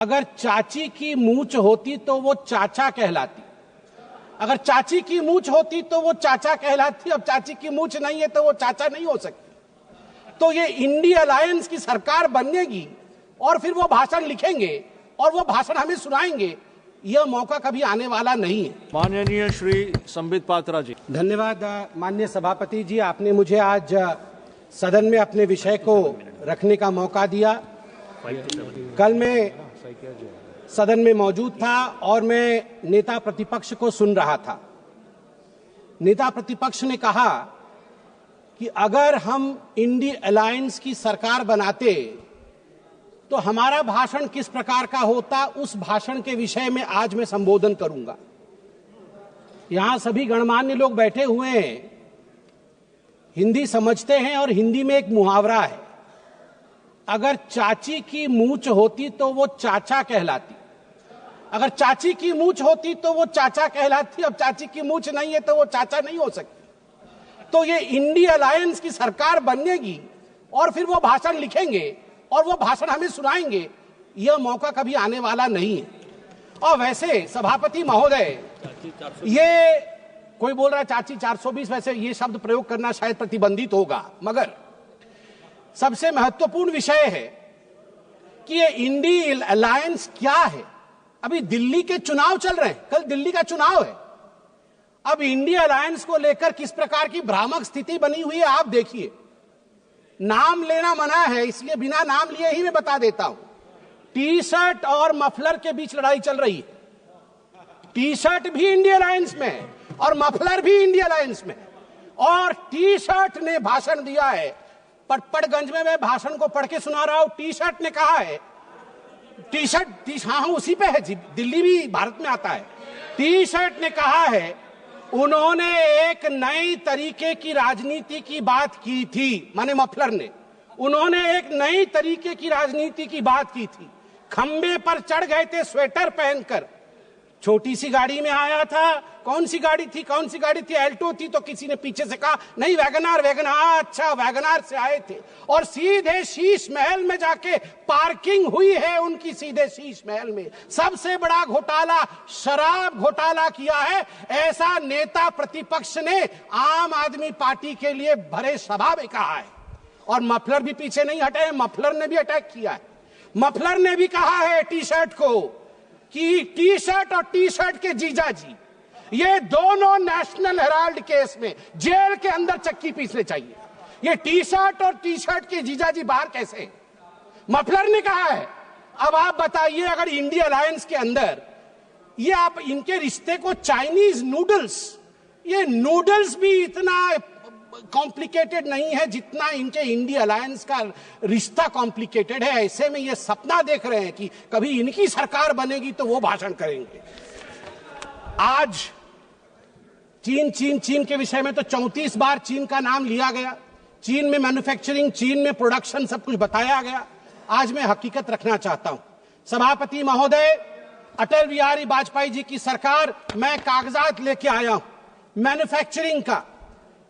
अगर चाची की मूंछ होती तो वो चाचा कहलाती। अगर चाची की मूंछ होती तो वो चाचा कहलाती। अब चाची की मूंछ नहीं है तो वो चाचा नहीं हो सकती। तो ये इंडी अलायंस की सरकार बनेगी और फिर वो भाषण लिखेंगे और वो भाषण हमें सुनाएंगे। यह मौका कभी आने वाला नहीं है। माननीय श्री संबित पात्रा जी। धन्यवाद माननीय सभापति जी, आपने मुझे आज सदन में अपने विषय को रखने का मौका दिया। कल मैं सदन में मौजूद था और मैं नेता प्रतिपक्ष को सुन रहा था। नेता प्रतिपक्ष ने कहा कि अगर हम इंडी अलायंस की सरकार बनाते तो हमारा भाषण किस प्रकार का होता, उस भाषण के विषय में आज मैं संबोधन करूंगा। यहां सभी गणमान्य लोग बैठे हुए हैं, हिंदी समझते हैं और हिंदी में एक मुहावरा है, अगर चाची की मूंछ होती तो वो चाचा कहलाती। अगर चाची की मूंछ होती तो वो चाचा कहलाती। अब चाची की मूंछ नहीं है तो वो चाचा नहीं हो सकती। तो ये इंडी अलायंस की सरकार बनेगी और फिर वो भाषण लिखेंगे और वो भाषण हमें सुनाएंगे। यह मौका कभी आने वाला नहीं है। और वैसे सभापति महोदय, ये कोई बोल रहा है चाची 420, वैसे ये शब्द प्रयोग करना शायद प्रतिबंधित होगा, मगर सबसे महत्वपूर्ण विषय है कि ये इंडी अलायंस क्या है। अभी दिल्ली के चुनाव चल रहे हैं, कल दिल्ली का चुनाव है। अब इंडी अलायंस को लेकर किस प्रकार की भ्रामक स्थिति बनी हुई है आप देखिए। नाम लेना मना है, इसलिए बिना नाम लिए ही मैं बता देता हूं। टी शर्ट और मफलर के बीच लड़ाई चल रही है। टी शर्ट भी इंडी अलायंस में है और मफलर भी इंडी अलायंस में है। और टी शर्ट ने भाषण दिया है, पटपड़गंज में मैं भाषण को पढ़ के सुना रहा हूं। टी शर्ट ने कहा है, टी शर्ट हाँ उसी पे है जी, दिल्ली भी भारत में आता है। टी शर्ट ने कहा है, उन्होंने एक नई तरीके की राजनीति की बात की थी, माने मफलर ने, उन्होंने एक नई तरीके की राजनीति की बात की थी। खंबे पर चढ़ गए थे स्वेटर पहनकर, छोटी सी गाड़ी में आया था। कौन सी गाड़ी थी? एल्टो थी। तो किसी ने पीछे से कहा नहीं वैगनार। अच्छा, वैगनार से आए थे और सीधे शीश महल में जाके पार्किंग हुई है उनकी, सीधे शीश महल में। सबसे बड़ा घोटाला, शराब घोटाला किया है, ऐसा नेता प्रतिपक्ष ने आम आदमी पार्टी के लिए भरे सभा में कहा है। और मफलर भी पीछे नहीं हटे, मफलर ने भी अटैक किया है। मफलर ने भी कहा है टी शर्ट को कि टी शर्ट और टी शर्ट के जीजा जी, ये दोनों नेशनल हेराल्ड केस में जेल के अंदर चक्की पीसने चाहिए। ये टी शर्ट और टी शर्ट के जीजा जी बाहर कैसे? मफलर ने कहा है। अब आप बताइए, अगर इंडिया अलायंस के अंदर ये आप इनके रिश्ते को चाइनीज नूडल्स, ये नूडल्स भी इतना कॉम्प्लिकेटेड नहीं है जितना इनके इंडिया अलायंस का रिश्ता कॉम्प्लिकेटेड है। ऐसे में ये सपना देख रहे हैं कि कभी इनकी सरकार बनेगी तो वो भाषण करेंगे। आज चीन के विषय में तो 34 बार चीन का नाम लिया गया। चीन में मैन्युफैक्चरिंग, चीन में प्रोडक्शन, सब कुछ बताया गया। आज मैं हकीकत रखना चाहता हूं। सभापति महोदय, अटल बिहारी वाजपेयी जी की सरकार, मैं कागजात लेके आया हूं मैन्युफैक्चरिंग का।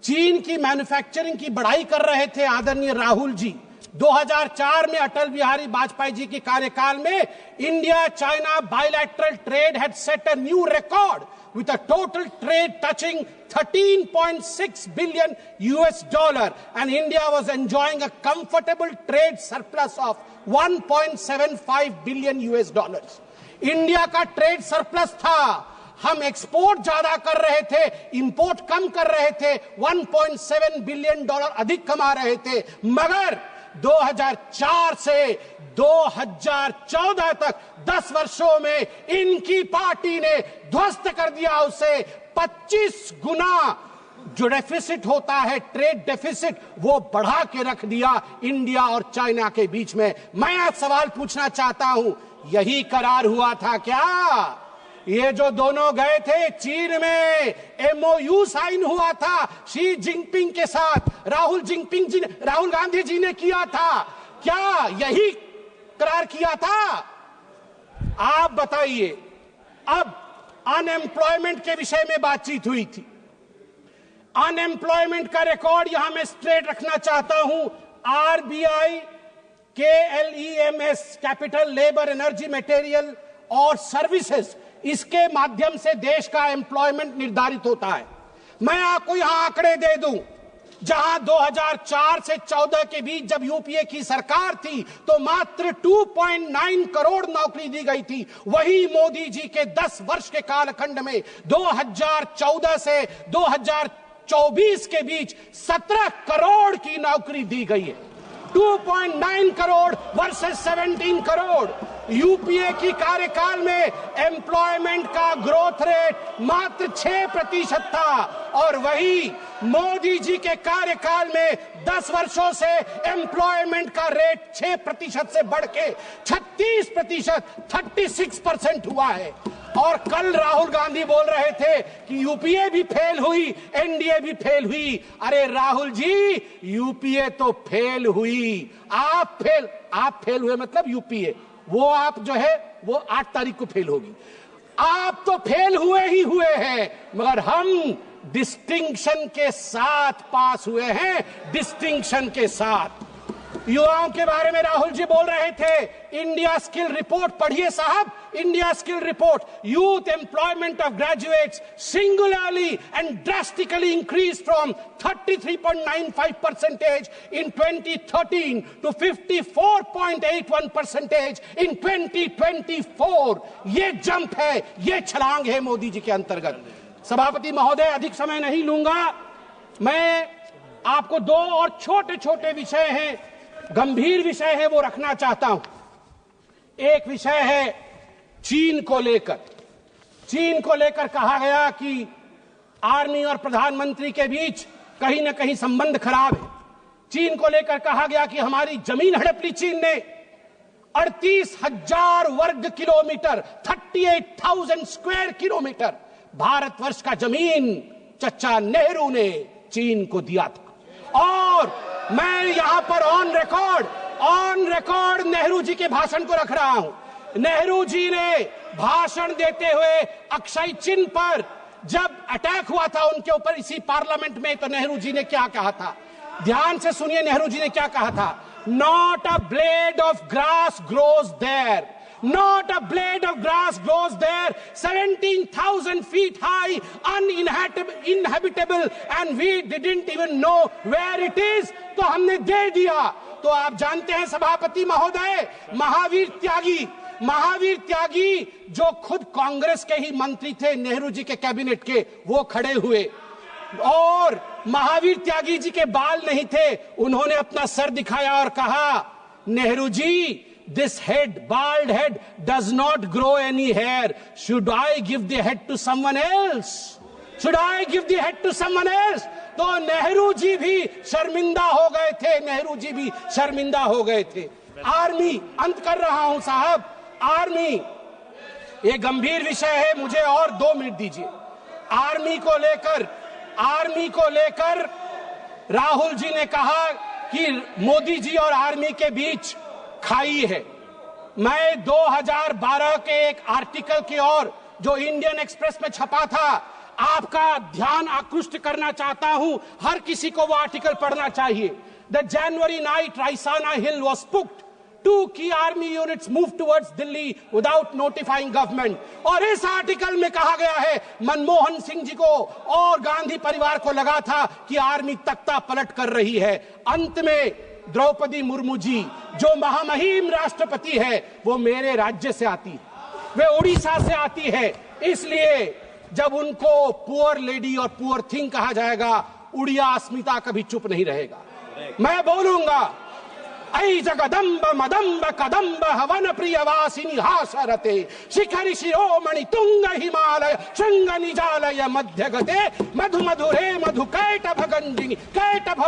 चीन की मैन्युफैक्चरिंग की बढ़ाई कर रहे थे आदरणीय राहुल जी। 2004 में अटल बिहारी वाजपेयी जी के कार्यकाल में India China bilateral trade had set a new record with a total trade touching 13.6 billion US dollar, and India was enjoying a comfortable trade surplus of 1.75 billion US dollars. India का ट्रेड सरप्लस था। हम export ज्यादा कर रहे थे, import कम कर रहे थे, 1.7 बिलियन डॉलर अधिक कमा रहे थे। मगर 2004 से 2014 तक 10 वर्षों में इनकी पार्टी ने ध्वस्त कर दिया उसे। 25 गुना जो डेफिसिट होता है, ट्रेड डेफिसिट, वो बढ़ा के रख दिया इंडिया और चाइना के बीच में। मैं आज सवाल पूछना चाहता हूं, यही करार हुआ था क्या? ये जो दोनों गए थे चीन में, MOU साइन हुआ था शी जिनपिंग के साथ, राहुल गांधी जी ने किया था क्या? यही करार किया था? आप बताइए। अब अनएम्प्लॉयमेंट के विषय में बातचीत हुई थी। अनएम्प्लॉयमेंट का रिकॉर्ड यहां मैं स्ट्रेट रखना चाहता हूं। RBI KLEMS, capital, labour, energy, material और सर्विसेज, इसके माध्यम से देश का एम्प्लॉयमेंट निर्धारित होता है। मैं आपको यहां आंकड़े दे दूं, जहां 2004 से 14 के बीच जब यूपीए की सरकार थी तो मात्र 2.9 करोड़ नौकरी दी गई थी। वही मोदी जी के 10 वर्ष के कालखंड में 2014 से 2024 के बीच 17 करोड़ की नौकरी दी गई है। 2.9 करोड़ वर्सेस 17 करोड़। यूपीए की कार्यकाल में एम्प्लॉयमेंट का ग्रोथ रेट मात्र 6% था और वही मोदी जी के कार्यकाल में 10 वर्षों से एम्प्लॉयमेंट का रेट 6% से बढ़ के 36%, 36% हुआ है। और कल राहुल गांधी बोल रहे थे कि यूपीए भी फेल हुई, एनडीए भी फेल हुई। अरे राहुल जी, यूपीए तो फेल हुई, आप फेल हुए मतलब यूपीए, वो आप जो है वो 8 तारीख को फेल होगी। आप तो फेल हुए ही हुए हैं, मगर हम डिस्टिंक्शन के साथ पास हुए हैं, डिस्टिंक्शन के साथ। युवाओं के बारे में राहुल जी बोल रहे थे। इंडिया स्किल रिपोर्ट पढ़िए साहब, India skill report. Youth employment of graduates singularly and drastically increase from 33.95% in 2013 to 54.81% in 2024। ये जंप है, ये छलांग है मोदी जी के अंतर्गत। सभापति महोदय, अधिक समय नहीं लूंगा। मैं आपको 2 और छोटे छोटे विषय हैं, गंभीर विषय है, वो रखना चाहता हूं। एक विषय है चीन को लेकर। चीन को लेकर कहा गया कि आर्मी और प्रधानमंत्री के बीच कहीं ना कहीं संबंध खराब है। चीन को लेकर कहा गया कि हमारी जमीन हड़प ली चीन ने। 38,000 वर्ग किलोमीटर, 38,000 स्क्वायर किलोमीटर भारतवर्ष का जमीन चचा नेहरू ने चीन को दिया था। और मैं यहां पर ऑन रिकॉर्ड नेहरू जी के भाषण को रख रहा हूं। नेहरू जी ने भाषण देते हुए अक्षय चिन्ह पर जब अटैक हुआ था उनके ऊपर इसी पार्लियामेंट में, तो नेहरू जी ने क्या कहा था, ध्यान से सुनिए नेहरू जी ने क्या कहा था। Not a blade of grass grows there, not a blade of grass grows there, 17,000 feet high, uninhabitable, and we didn't even know where it is। तो हमने दे दिया। तो आप जानते हैं सभापति महोदय, महावीर त्यागी जो खुद कांग्रेस के ही मंत्री थे, नेहरू जी के कैबिनेट के, वो खड़े हुए और महावीर त्यागी जी के बाल नहीं थे, उन्होंने अपना सर दिखाया और कहा, Nehru ji, this head, bald head, does not grow any hair. Should I give the head to someone else? Should I give the head to someone else? तो नेहरू जी भी शर्मिंदा हो गए थे, नेहरू जी भी शर्मिंदा हो गए थे। आर्मी, अंत कर रहा हूं साहब, आर्मी ये गंभीर विषय है, मुझे और 2 मिनट दीजिए। आर्मी को लेकर राहुल जी ने कहा कि मोदी जी और आर्मी के बीच खाई है। मैं 2012 के एक आर्टिकल की ओर जो इंडियन एक्सप्रेस में छपा था, आपका ध्यान आकृष्ट करना चाहता हूं। हर किसी को वो आर्टिकल पढ़ना चाहिए। The January night Raisina hill was puked, 2 key army units moved towards Delhi without notifying government। और इस आर्टिकल में कहा गया है, मनमोहन सिंह जी को और गांधी परिवार को लगा था कि आर्मी तख्ता पलट कर रही है। अंत में द्रौपदी मुर्मू जी जो महामहिम राष्ट्रपति है, वो मेरे राज्य से आती है, वे उड़ीसा से आती है। इसलिए जब उनको पुअर लेडी और पुअर थिंग कहा जाएगा, उड़िया अस्मिता कभी चुप नहीं रहेगा। मैं बोलूंगा, ऐ जगदम्ब मदम्ब कदम्ब हवन प्रियवासिनी हासरते, शिखरि शिरोमणि तुंग हिमालय शृंग निजालय मध्य गते, मधु मधुरे मधु कैटभ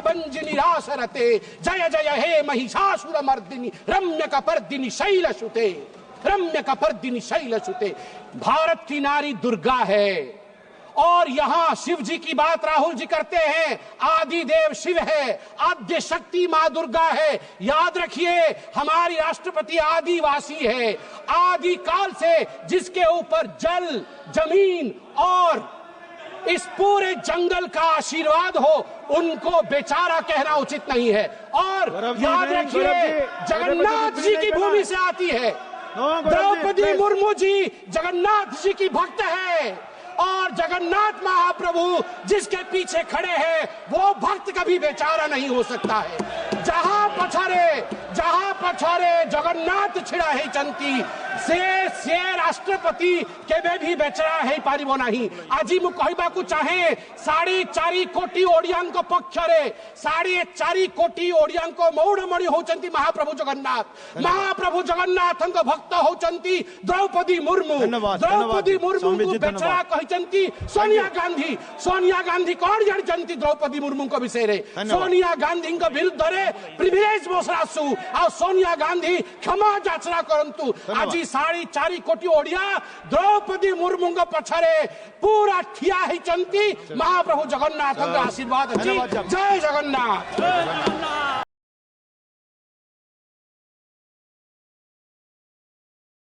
भंजिनी रासरते, जय जय हे महिषासुर मर्दिनी रम्य कपर्दिनी शैलसुते, रम्य कपर्दिनी शैलसुते। भारत की नारी दुर्गा है। और यहां शिव जी की बात राहुल जी करते हैं, आदि देव शिव है, आद्य शक्ति मां दुर्गा है। याद रखिए, हमारी राष्ट्रपति आदिवासी है, आदि काल से जिसके ऊपर जल, जमीन और इस पूरे जंगल का आशीर्वाद हो, उनको बेचारा कहना उचित नहीं है। और याद रखिए, जगन्नाथ जी की भूमि से आती है। द्रौपदी मुर्मू जी जगन्नाथ जी की भक्त है और जगन्नाथ महाप्रभु जिसके पीछे खड़े हैं वो भक्त कभी बेचारा नहीं हो सकता है। जहां पछारे जगन्नाथ छिड़ा है चंती से राष्ट्रपति केबे भी बेचरा है पारिबो नहीं। आज मु कहबाकू चाहे 4.5 कोटी ओडियान को पक्षरे 4.5 कोटी ओडियान को मौड़मणि होचंती महाप्रभु जगन्नाथ भक्त होचंती द्रौपदी मुर्मू। द्रौपदी मुर्मू को बेचरा कहचंती सोनिया गांधी कौन जानचंती द्रौपदी मुर्मू को विषय रे। सोनिया गांधी को विरुद्ध रे प्रिविलेज बसरासु आ सोनिया गांधी क्षमा याचना करंतु। आज 4.5 कोटी ओडिया द्रौपदी मुर्मू पछरे पूरा ठिया ही चंती महाप्रभु जगन्नाथ आशीर्वाद। जय जगन्नाथ।